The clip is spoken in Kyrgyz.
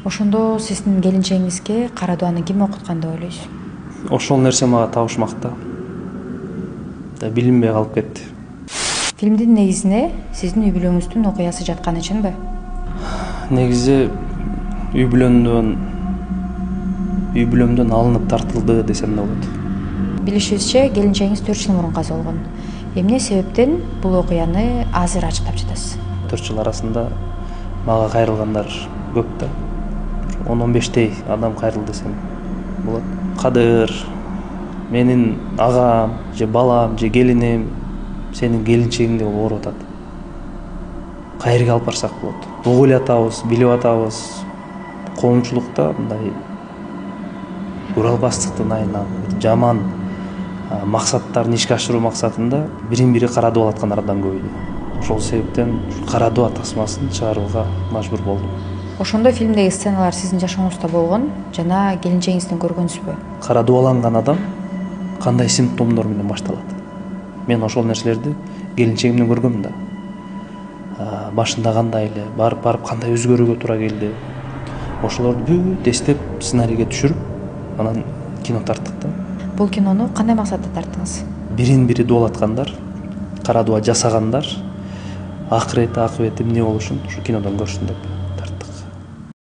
Ошондо сиздин келинчегиңизге кара дуаны ким окуткан деп ойлойсуз? Ошол нерсе мага табышмакта. Да билинбей калып кетти. Фильмдин негизине сиздин үй бүлөңүздүн окуясы жаткан үчүнбү? Негизи үй бүлөмдөн алынып тартылды десем да болот. Билишибизче, келинчегиңиз 4 жыл мурун каза болгон. Эмне себептен бул окуяны азыр ачыктап жатасыз? 4 жыл арасында мага кайрылгандар көп да. 10-15 адам кайрылды десем болот. Кадыр, менин агам, же балам, же келиним, сенин келинчегиң деп ооруп атат. Кайерге алып барсак болот? Угуп атабыз, билип атабыз. Коомчулукта мындай уралбастыктын айынан жаман максаттарын ишке ашыруу максатында бирин-бири кара дуал аткандар абдан көбөйдү. Ошол себептен кара дуа тасмасын чыгарууга мажбур болдум. Ошондо фильмдеги сценалар сиздин жашооңузда болгон жана келинчегиңизден көргөнсүзбү? Кара дуаланган адам кандай симптомдор менен башталат? Мен ошол нерселерди келинчегимден көргөм да. Башында кандай эле, барып кандай өзгөрүүгө туура келди. Ошолорду бүт эстеп, сценарийге түшүрүп, анан кино тарттык да. Бул кинону кандай максатта тарттыңыз? Бирин-бири дуал аткандар, кара дуа жасагандар, акырети, акыбети эмне болушун ушу кинодон көрсүн деп.